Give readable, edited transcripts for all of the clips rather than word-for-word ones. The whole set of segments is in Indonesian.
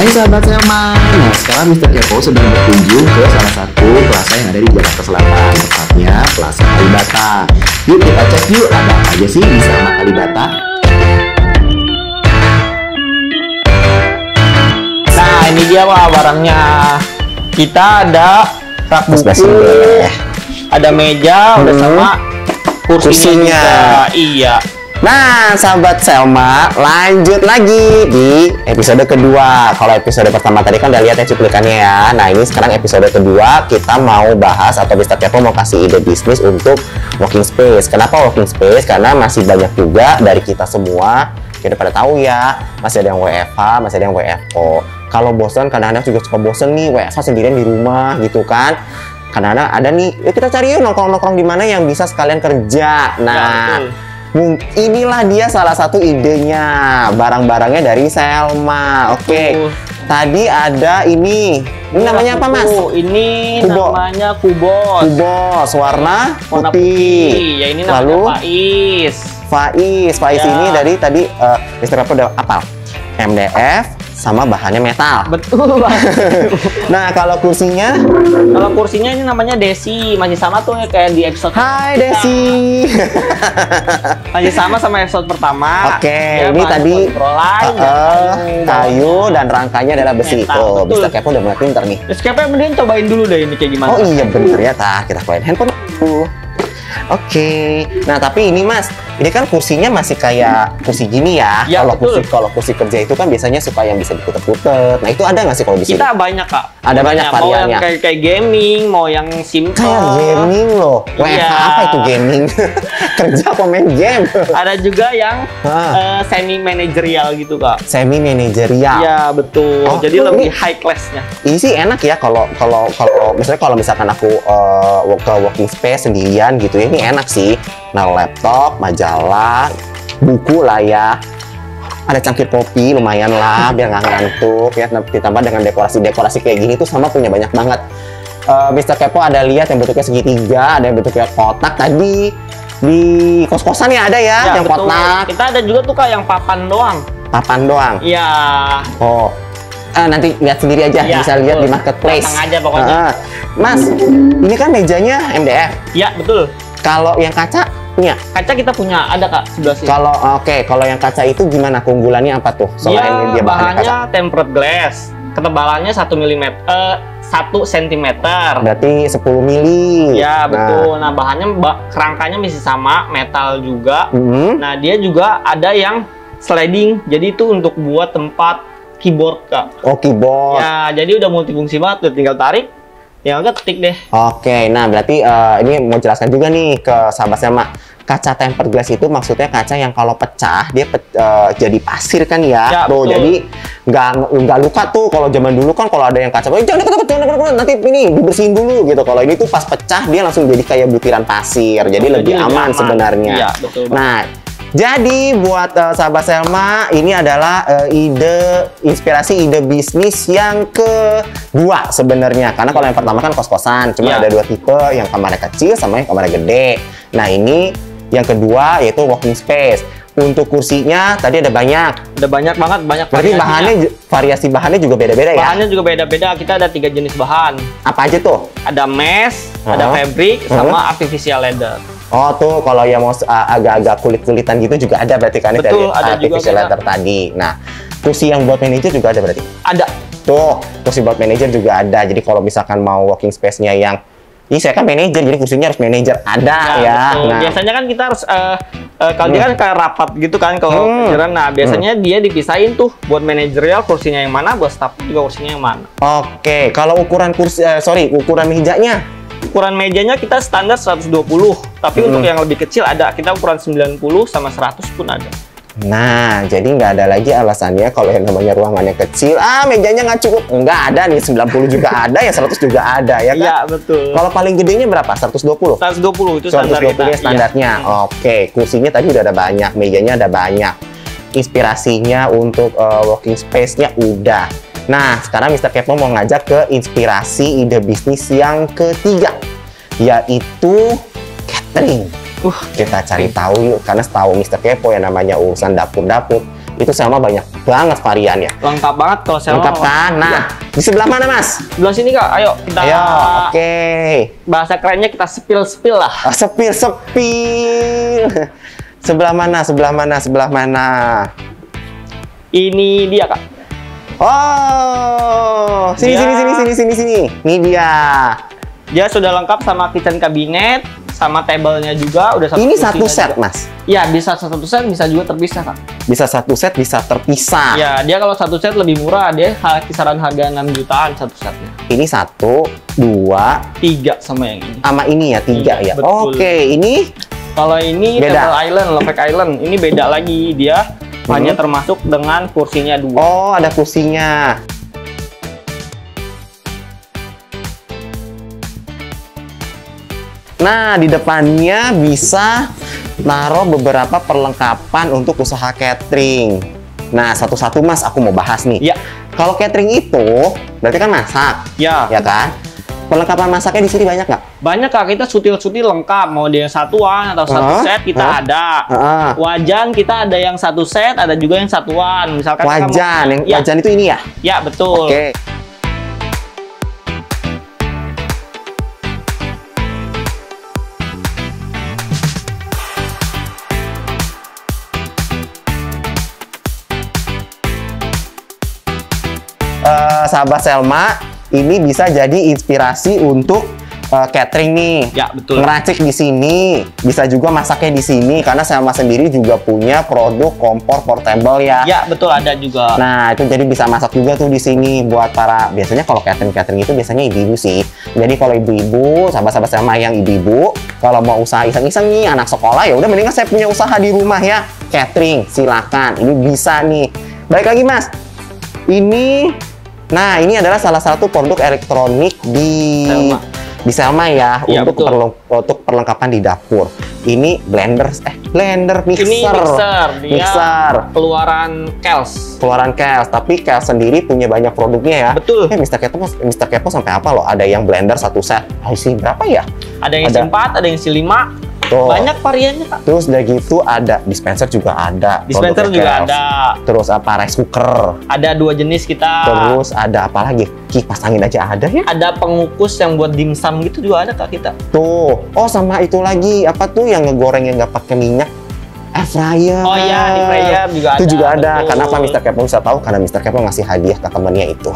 Hai sahabat Selma. Nah, sekarang Mr. Kepo sedang berkunjung ke salah satu plaza yang ada di Jakarta Selatan, tepatnya Plaza Kalibata. Yuk kita cek yuk, ada apa aja sih di Selma Kalibata. Nah, ini dia Wak barangnya. Kita ada rak buku, ada meja, udah sama kursinya. Juga. Iya. Nah, sahabat Selma, lanjut lagi di episode kedua. Kalau episode pertama tadi kan udah lihat ya cuplikannya ya. Nah, ini sekarang episode kedua kita mau bahas atau Mr. Kepo mau kasih ide bisnis untuk working space. Kenapa working space? Karena masih banyak juga dari kita semua yang udah pada tahu ya, masih ada yang WFH, masih ada yang WFO. Kalau bosan, kadang-kadang juga suka bosan nih WFH sendirian di rumah gitu kan. Kadang-kadang ada nih, yuk kita cari yuk nongkrong-nongkrong di mana yang bisa sekalian kerja. Nah, inilah dia salah satu idenya, barang-barangnya dari Selma. Oke. Tadi ada ini namanya apa Mas? Ini namanya kubos. Kubos warna putih. Ya ini namanya lalu Faiz Ya. ini dari tadi Mr. Kepo udah apal. MDF sama bahannya metal. Betul banget. Nah, kalau kursinya? Kalau kursinya ini namanya Desi, masih sama tuh ya kayak di episode. Hai Desi. Masih sama episode pertama. Oke, Ya, ini tadi kayu dan rangkanya adalah besi. metal, Tuh, Mr. Kepo udah mulai pinter nih. Terus kayaknya mending cobain dulu deh ini kayak gimana. Oh iya bener ya, kita keluarin handphone dulu. Oke. Nah, tapi ini Mas, ini kan kursinya masih kayak kursi gini ya. Ya, Kalau kursi kerja itu kan biasanya suka yang bisa diputer-puter. Nah, itu ada nggak sih kalau di sini? Kita banyak Kak. Ada banyak Mau yang variannya. kayak gaming, mau yang simple. Kayak gaming loh. WFH Iya. apa itu gaming? Kerja apa main game? Ada juga yang semi manajerial gitu Kak. Semi manajerial. Iya betul. Oh, Jadi ini- lebih high class-nya. Ini sih enak ya kalau misalkan aku ke working space sendirian gitu ya, ini enak sih. Nah, laptop, majalah, buku lah ya. Ada cangkir kopi lumayan lah biar nggak ngantuk ya. Ditambah dengan dekorasi kayak gini tuh sama punya banyak banget. Mr. Kepo ada lihat yang bentuknya segitiga, ada yang bentuknya kotak tadi. Di kos-kosan ya ada ya, yang betul. kotak, Kita ada juga tuh Kak yang papan doang. papan doang. Iya. Oh, nanti lihat sendiri aja, Iya, bisa lihat betul. di marketplace. Datang aja pokoknya. Mas, ini kan mejanya MDF. Iya betul. Kalau yang kaca punya? Kaca kita punya, ada Kak sebelah sini. Kalau yang kaca itu gimana keunggulannya apa tuh? Selain dia bahannya kaca. tempered glass. Ketebalannya 1 mm, 1 cm. Berarti 10 mili. Ya betul. Nah bahannya kerangkanya masih sama, metal juga. Nah dia juga ada yang sliding. Jadi itu untuk buat tempat keyboard Kak. Oh, keyboard. Ya jadi udah multifungsi banget, udah tinggal tarik. Ya udah ketik deh. Oke, nah berarti ini mau jelaskan juga nih ke sahabat Selma. Kaca tempered glass itu maksudnya kaca yang kalau pecah dia jadi pasir kan ya. Ya, Tuh, betul. jadi nggak luka tuh. Kalau zaman dulu kan kalau ada yang kaca, jangan deket, nanti ini dibersihin dulu gitu. Kalau ini tuh pas pecah dia langsung jadi kayak butiran pasir. Jadi lebih aman sebenarnya. Iya, betul. Nah, jadi buat sahabat Selma, ini adalah inspirasi ide bisnis yang kedua sebenarnya. Karena kalau yang pertama kan kos-kosan, cuma Ya. ada dua tipe, yang kamarnya kecil sama yang kamarnya gede. Nah, ini yang kedua yaitu working space. Untuk kursinya tadi ada banyak. Udah banyak banget, banyak Berarti variasinya. variasi bahannya juga beda-beda ya? Bahannya juga beda-beda. Kita ada 3 jenis bahan. Apa aja tuh? Ada mesh, ada fabric, sama artificial leather. Oh tuh, kalau yang mau agak-agak kulit-kulitan gitu juga ada berarti kan dari Betul, ada juga artificial kita. leather tadi. Nah, kursi yang buat manajer juga ada berarti? Ada. Tuh, kursi buat manajer juga ada. Jadi kalau misalkan mau working space-nya yang ini saya kan manajer, jadi kursinya harus manajer ada ya. Betul. Nah, Biasanya kan kita harus kalau dia kan kayak rapat gitu kan kalau manajeran. Nah, biasanya dia dipisahin tuh buat manajerial kursinya yang mana, buat staff juga kursinya yang mana. oke, kalau ukuran ukuran mejanya. Ukuran mejanya kita standar 120, tapi untuk yang lebih kecil ada. Kita ukuran 90 sama 100 pun ada. Nah, jadi nggak ada lagi alasannya kalau yang namanya ruangannya kecil, mejanya nggak cukup. Nggak ada nih, 90 juga ada, ya 100 juga ada ya kan? Iya, betul. Kalau paling gedenya berapa? 120? 120 itu standar 120 kita. ya standarnya. Iya. Oke, kursinya tadi udah ada banyak, mejanya ada banyak. Inspirasinya untuk working space-nya udah. Nah, sekarang Mr. Kepo mau ngajak ke inspirasi ide bisnis yang ketiga, yaitu catering. Kita cari tahu yuk, karena setahu Mr. Kepo yang namanya urusan dapur-dapur, Itu Selma banyak banget variannya. Lengkap banget kalau Selma. Lengkap kan? Nah, Iya. di sebelah mana Mas? Sebelah sini Kak, ayo kita. Ayo, oke. Bahasa kerennya kita spill lah. Oh, sepil. Sebelah mana? Ini dia Kak. Oh, sini. Ini dia. Dia sudah lengkap sama kitchen cabinet, sama tablenya juga udah satu. Ini satu kursinya set, juga. Mas. Ya, bisa satu set, bisa juga terpisah Kak. Bisa satu set, bisa terpisah. Ya, dia kalau satu set lebih murah, dia kisaran harga 6 jutaan satu setnya. Ini 1, 2, 3 sama yang ini. sama ini ya, 3 Iya, ya. betul. Oke, ini Kalau ini Beda. Table Island, Lovek Island, ini beda lagi. Dia hanya termasuk dengan kursinya 2. oh ada kursinya. Nah, di depannya bisa naruh beberapa perlengkapan untuk usaha catering. Nah, satu-satu Mas, aku mau bahas nih. Ya, Kalau catering itu berarti kan masak, ya. ya kan? Perlengkapan masaknya di sini banyak nggak? Banyak Kak, kita sutil-sutil lengkap. Mau dia yang satuan atau satu set kita ada. Heeh. Wajan kita ada yang satu set, ada juga yang satuan. Misalkan kita Wajan, yang ya, wajan itu ini ya? ya betul. Oke. Sahabat Selma, ini bisa jadi inspirasi untuk catering nih. Ya, betul. Ngeracik di sini, bisa juga masaknya di sini karena Selma sendiri juga punya produk kompor portable ya. Ya, betul ada juga. Nah, itu jadi bisa masak juga tuh di sini buat para, biasanya kalau catering itu biasanya ibu-ibu sih. Jadi kalau ibu-ibu, sahabat-sahabat Selma yang ibu-ibu, kalau mau usaha iseng-iseng nih anak sekolah, ya udah mendingan saya punya usaha di rumah ya. Catering, silakan. Ini bisa nih. Baik lagi Mas. Nah, ini adalah salah satu produk elektronik di Selma ya, Iya, untuk perlengkapan di dapur. Ini blender, mixer. Ini mixer, dia Mixer. keluaran Kels. Tapi Kels sendiri punya banyak produknya ya. Betul. Mr. Kepo sampai apa loh? Ada yang blender satu set. Isi berapa ya? Ada yang isi 4, ada yang isi 5. Tuh. Banyak variannya Kak. Terus udah gitu ada dispenser juga ada. Dispenser produknya juga Kels. ada. Terus apa, rice cooker. Ada 2 jenis kita. Terus ada apa lagi? Kipas angin aja ada ya? Ada pengukus yang buat dimsum gitu juga ada Kak kita. Tuh. Oh, sama itu lagi. Apa tuh yang ngegoreng yang nggak pakai minyak? Air fryer. Oh iya, di fryer juga ada. Itu juga ada. betul. Kenapa Mr. Kepo bisa tahu? Karena Mr. Kepo ngasih hadiah ke temennya itu.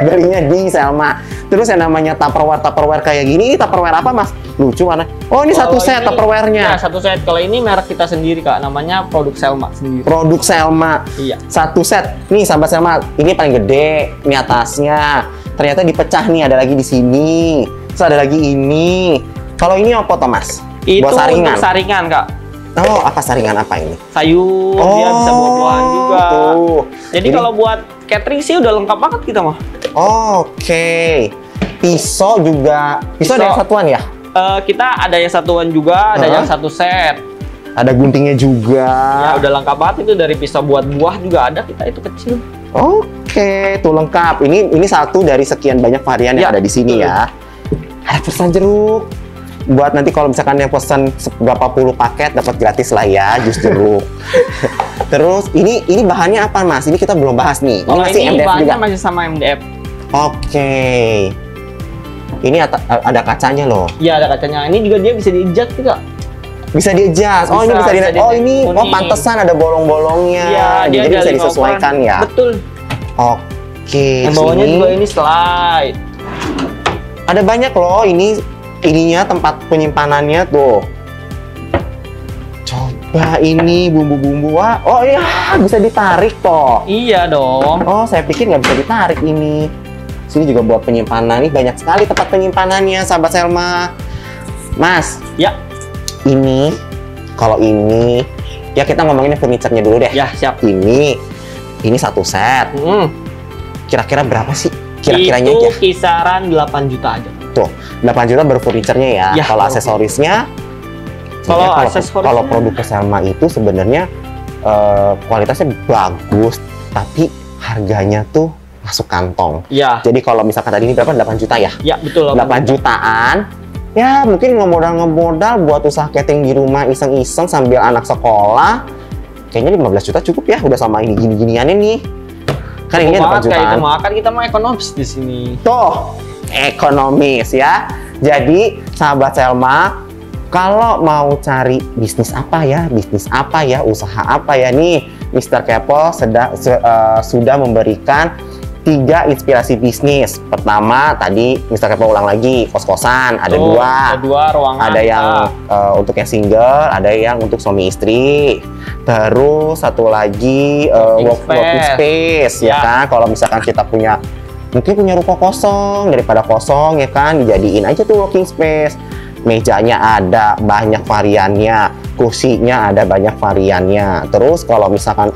Belinya di Selma. Terus yang namanya Tupperware kayak gini, Tupperware apa Mas? Lucu warna. Oh, ini satu Kalau set ini- Tupperware-nya. Ya, satu set. Kalau ini merek kita sendiri Kak, namanya produk Selma sendiri. Produk Selma. Iya. Satu set. Nih sahabat Selma, ini paling gede. Ini atasnya. Ternyata dipecah nih, ada lagi di sini. Terus ada lagi ini. Kalau ini apa Thomas? Itu Buat saringan. untuk saringan Kak. Oh, apa saringan apa ini? Sayur, dia bisa buah-buahan juga. Tuh. Jadi Ini- kalau buat catering sih udah lengkap banget kita mah. Oke. Pisau juga. Pisau ada yang satuan ya? Kita ada yang satuan juga, ada yang satu set. Ada guntingnya juga. Ya udah lengkap banget itu, dari pisau buat buah juga ada kita, itu kecil. Oke, tuh lengkap. Ini satu dari sekian banyak varian yang Ya, ada di sini betul. ya. Ada pesan jeruk. Buat nanti kalau misalkan yang pesan berapa puluh paket dapat gratis lah ya jus jeruk. Terus ini bahannya apa Mas? Ini kita belum bahas nih. Ini Kalau masih ini MDF bahannya juga. masih sama MDF. Oke. Ini ada kacanya loh. Iya ada kacanya. Ini juga dia bisa diejat juga. Bisa di-adjust. Oh, ini Bisa, bisa bisa oh ini kuning. pantesan ada bolong-bolongnya. Iya, dia Jadi ada bisa 5 disesuaikan open. ya. Betul. Oke. Yang bawahnya sini. juga ini slide. Ada banyak loh ininya tempat penyimpanannya tuh. Coba ini bumbu-bumbu. Wah, oh iya bisa ditarik toh. Iya dong. Oh, saya pikir nggak bisa ditarik ini. Sini juga buat penyimpanan. Ini banyak sekali tempat penyimpanannya, sahabat Selma. Mas, Ya, kalau ini, ya kita ngomonginnya furniture-nya dulu deh. ya siap. Ini satu set. Kira-kira berapa sih? Kira-kiranya Itu aja. kisaran 8 juta aja. Tuh, 8 juta baru furniture-nya ya. Ya, Kalau baru aksesorisnya, Kalau sebenarnya aksesorisnya- kalau produk Selma itu sebenarnya kualitasnya bagus, tapi harganya tuh masuk kantong. Ya, Jadi kalau misalkan tadi ini berapa? 8 juta ya? ya betul. 8 jutaan. Ya, mungkin ngemodal buat usaha catering di rumah iseng-iseng sambil anak sekolah. kayaknya 15 juta cukup ya, udah sama ini gini-giniannya nih. Kan ini ada 4 kayak itu jutaan. makan kita mah ekonomis di sini. Tuh, ekonomis ya. Jadi, sahabat Selma, kalau mau cari bisnis apa ya, usaha apa ya nih, Mr. Kepo sudah memberikan 3 inspirasi bisnis. Pertama, tadi Mr. Kepo ulang lagi, kos-kosan, ada dua ruangan. Ada yang untuk yang single, ada yang untuk suami istri. Terus satu lagi working space ya kan. Kalau misalkan kita mungkin punya ruko kosong, daripada kosong ya kan, dijadiin aja tuh working space. Mejanya ada banyak variannya, kursinya ada banyak variannya. Terus kalau misalkan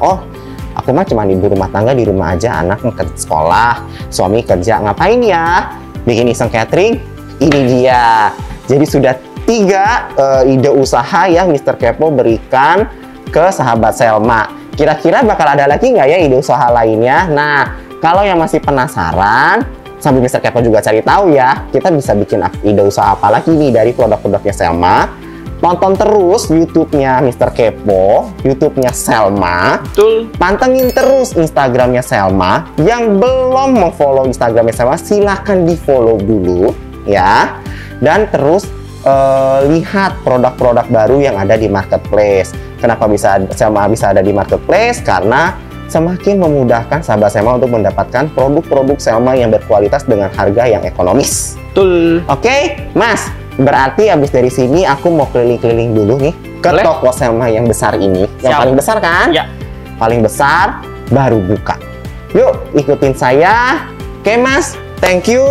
aku mah cuma ibu rumah tangga, di rumah aja, anak ke sekolah, suami kerja, ngapain ya? Bikin iseng catering, ini dia. Jadi sudah 3 ide usaha yang Mr. Kepo berikan ke sahabat Selma. Kira-kira bakal ada lagi nggak ya ide usaha lainnya? Nah, kalau yang masih penasaran, sambil Mr. Kepo juga cari tahu ya, kita bisa bikin ide usaha apa lagi nih dari produk-produknya Selma. Tonton terus YouTube-nya Mr. Kepo, YouTube-nya Selma. Betul. Pantengin terus Instagram-nya Selma. Yang belum follow Instagram-nya Selma, silahkan di-follow dulu ya. Dan terus lihat produk-produk baru yang ada di marketplace. Kenapa Selma bisa ada di marketplace? Karena semakin memudahkan sahabat Selma untuk mendapatkan produk-produk Selma yang berkualitas dengan harga yang ekonomis. Betul. Oke, Mas. Berarti habis dari sini aku mau keliling-keliling dulu nih ke toko Selma yang besar ini. Yang paling besar kan? Ya. Paling besar baru buka. Yuk, ikutin saya. Oke, Mas. Thank you.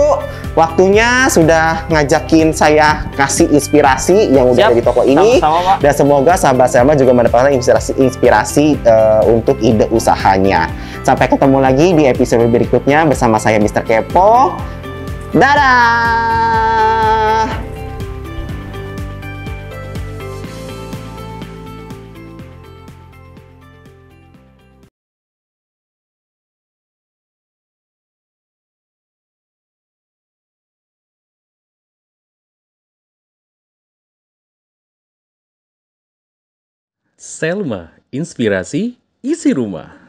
Waktunya sudah ngajakin saya kasih inspirasi yang udah ada di toko ini. Sama-sama, Pak. Dan semoga sahabat Selma juga mendapatkan inspirasi untuk ide usahanya. Sampai ketemu lagi di episode berikutnya bersama saya Mr. Kepo. Dadah! Selma, inspirasi isi rumah.